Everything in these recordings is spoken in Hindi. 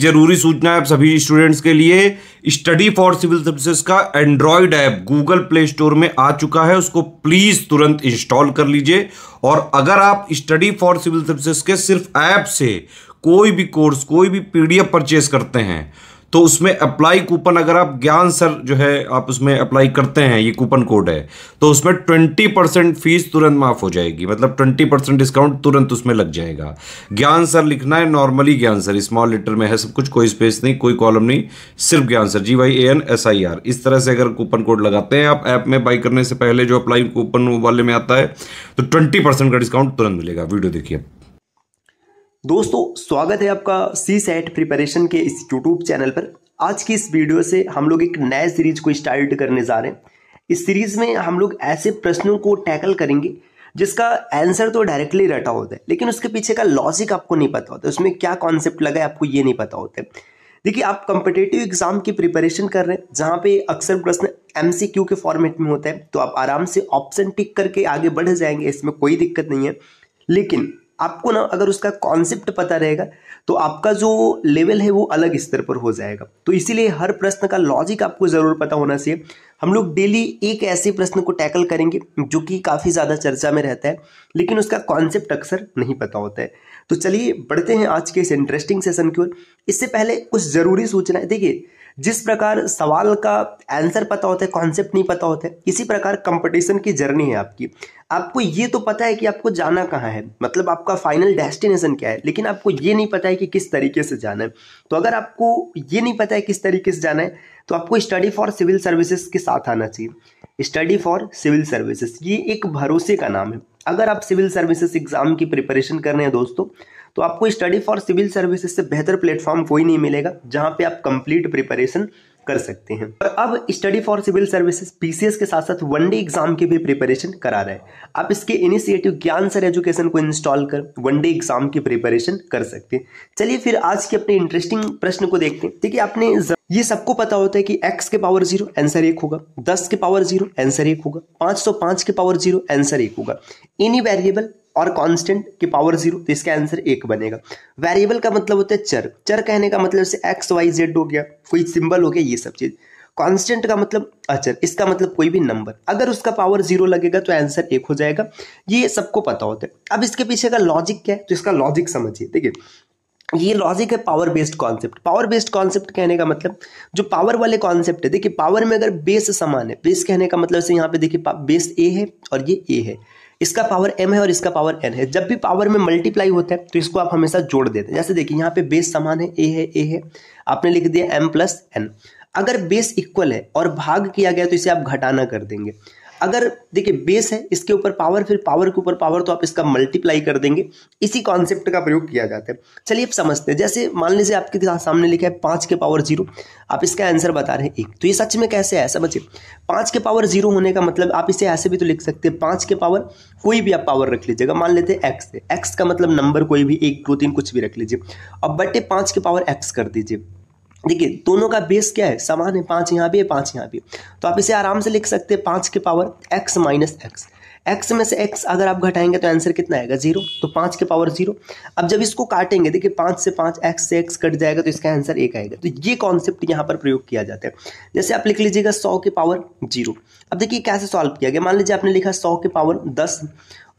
जरूरी सूचना है आप सभी स्टूडेंट्स के लिए, स्टडी फॉर सिविल सर्विसेज का Android app Google play store में आ चुका है, उसको प्लीज तुरंत इंस्टॉल कर लीजिए। और अगर आप स्टडी फॉर सिविल सर्विसेज के सिर्फ ऐप से कोई भी कोर्स, कोई भी पीडीएफ परचेस करते हैं तो उसमें अप्लाई कूपन, अगर आप ज्ञान सर जो है आप उसमें अप्लाई करते हैं, ये कूपन कोड है, तो उसमें 20% फीस तुरंत माफ हो जाएगी, मतलब 20% डिस्काउंट तुरंत उसमें लग जाएगा। ज्ञान सर लिखना है, नॉर्मली ज्ञान सर स्मॉल लेटर में है सब कुछ, कोई स्पेस नहीं, कोई कॉलम नहीं, सिर्फ ज्ञान सर GYANSIR। इस तरह से अगर कूपन कोड लगाते हैं आप ऐप में बाई करने से पहले, जो अप्लाई कूपन वाले में आता है, तो 20% का डिस्काउंट तुरंत मिलेगा। वीडियो देखिए दोस्तों, स्वागत है आपका CSAT प्रिपरेशन के इस यूट्यूब चैनल पर। आज की इस वीडियो से हम लोग एक नए सीरीज को स्टार्ट करने जा रहे हैं। इस सीरीज में हम लोग ऐसे प्रश्नों को टैकल करेंगे जिसका आंसर तो डायरेक्टली रटा होता है, लेकिन उसके पीछे का लॉजिक आपको नहीं पता होता, उसमें क्या कॉन्सेप्ट लगा है आपको ये नहीं पता होता है। देखिए, आप कॉम्पिटिटिव एग्जाम की प्रिपरेशन कर रहे हैं जहाँ पे अक्सर प्रश्न MCQ के फॉर्मेट में होता है, तो आप आराम से ऑप्शन टिक करके आगे बढ़ जाएंगे, इसमें कोई दिक्कत नहीं है। लेकिन आपको ना अगर उसका कॉन्सेप्ट पता रहेगा तो आपका जो लेवल है वो अलग स्तर पर हो जाएगा। तो इसीलिए हर प्रश्न का लॉजिक आपको जरूर पता होना चाहिए। हम लोग डेली एक ऐसे प्रश्न को टैकल करेंगे जो कि काफ़ी ज़्यादा चर्चा में रहता है, लेकिन उसका कॉन्सेप्ट अक्सर नहीं पता होता है। तो चलिए बढ़ते हैं आज के इस इंटरेस्टिंग सेशन की ओर। इससे पहले कुछ ज़रूरी सूचना है। देखिए, जिस प्रकार सवाल का आंसर पता होता है, कॉन्सेप्ट नहीं पता होता है, इसी प्रकार कंपटीशन की जर्नी है आपकी। आपको ये तो पता है कि आपको जाना कहाँ है, मतलब आपका फाइनल डेस्टिनेशन क्या है, लेकिन आपको ये नहीं पता है कि किस तरीके से जाना है। तो अगर आपको ये नहीं पता है किस तरीके से जाना है, तो आपको स्टडी फॉर सिविल सर्विसेज के साथ आना चाहिए। स्टडी फॉर सिविल सर्विसेज ये एक भरोसे का नाम है। अगर आप सिविल सर्विसेज एग्जाम की प्रिपरेशन कर रहे हैं दोस्तों, तो आपको स्टडी फॉर सिविल सर्विसेज से बेहतर प्लेटफॉर्म कोई नहीं मिलेगा जहां पे आप कंप्लीट प्रिपरेशन कर सकते हैं। और अब study for civil services PCS के साथ साथ वनडे एग्जाम की भी प्रिपरेशन करा रहा है। आप इसके इनिशिएटिव ज्ञान सर एजुकेशन को इंस्टॉल कर वनडे एग्जाम की प्रिपरेशन कर सकते हैं। चलिए फिर आज के अपने इंटरेस्टिंग प्रश्न को देखते हैं। देखिए, आपने ये सबको पता होता है कि x के पावर 0 आंसर 1 होगा, 10 के पावर 0 आंसर 1 होगा, 505 के पावर 0 आंसर 1 होगा। एनी वेरिएबल और कांस्टेंट के पावर 0, तो इसका आंसर 1 बनेगा। वेरिएबल का मतलब होता है चर, चर कहने का मतलब से x y z हो गया, कोई सिंबल हो गया, ये सब चीज। कांस्टेंट का मतलब अचर, इसका मतलब कोई भी नंबर, अगर उसका पावर 0 लगेगा तो आंसर 1 हो जाएगा। ये सबको पता होता है। अब इसके पीछे का लॉजिक क्या है, तो इसका लॉजिक समझिए। देखिए, ये लॉजिक है power based concept. Power based concept कहने का मतलब जो पावर वाले कॉन्सेप्ट है। देखिए, पावर में अगर बेस समान है, बेस कहने का मतलब से यहाँ पे देखिए बेस A है और ये A है, इसका पावर M है और इसका पावर N है। जब भी पावर में मल्टीप्लाई होता है तो इसको आप हमेशा जोड़ देते हैं। जैसे देखिए, यहाँ पे बेस समान है, A है, आपने लिख दिया M + N। अगर बेस इक्वल है और भाग किया गया तो इसे आप घटाना कर देंगे। अगर देखिए बेस है, इसके ऊपर पावर, फिर पावर के ऊपर पावर, तो आप इसका मल्टीप्लाई कर देंगे। इसी कॉन्सेप्ट का प्रयोग किया जाता है। चलिए अब समझते हैं। जैसे मान लीजिए आपके सामने लिखा है 5 के पावर 0, आप इसका आंसर बता रहे हैं 1, तो ये सच में कैसे है समझिए। 5 के पावर 0 होने का मतलब आप इसे ऐसे भी तो लिख सकते हैं, 5 के पावर कोई भी आप पावर रख लीजिएगा। मान लेते हैं x है, x का मतलब नंबर कोई भी 1 2 3 कुछ भी रख लीजिए। अब बटे 5 के पावर x कर दीजिए। देखिए, दोनों का बेस क्या है, समान है, 5 यहाँ भी है, 5 यहाँ भी, तो आप इसे आराम से लिख सकते हैं 5 के power x minus x. x में से x अगर आप घटाएंगे तो आंसर कितना आएगा, 0, तो 5 के पावर 0। अब जब इसको काटेंगे, देखिए 5 से 5, x से x कट जाएगा, तो इसका आंसर 1 आएगा। तो ये कॉन्सेप्ट यहाँ पर प्रयोग किया जाता है। जैसे आप लिख लीजिएगा 100 के पावर 0। अब देखिए कैसे सॉल्व किया गया। मान लीजिए आपने लिखा 100 के पावर 10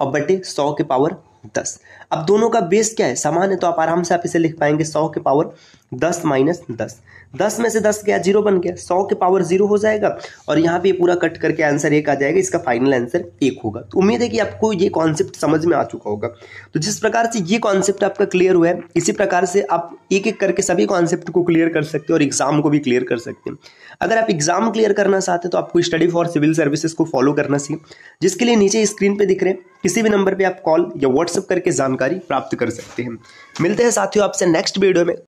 और बटे 100 के पावर 10। अब दोनों का बेस क्या है, समान है, तो आप आराम से आप इसे लिख पाएंगे 100 के पावर 10 माइनस 10। 10 में से 10 गया, 0 बन गया, 100 के पावर 0 हो जाएगा और यहाँ पे पूरा कट करके आंसर 1 आ जाएगा। इसका फाइनल आंसर 1 होगा। तो उम्मीद है कि आपको ये कॉन्सेप्ट समझ में आ चुका होगा। तो जिस प्रकार से ये कॉन्सेप्ट आपका क्लियर हुआ है, इसी प्रकार से आप एक एक करके सभी कॉन्सेप्ट को क्लियर कर सकते हैं और एग्जाम को भी क्लियर कर सकते हैं। अगर आप एग्जाम क्लियर करना चाहते हैं तो आपको स्टडी फॉर सिविल सर्विसेज को फॉलो करना चाहिए, जिसके लिए नीचे स्क्रीन पे दिख रहे हैं किसी भी नंबर पे आप कॉल या व्हाट्सएप करके जानकारी प्राप्त कर सकते हैं। मिलते हैं साथियों आपसे नेक्स्ट वीडियो में।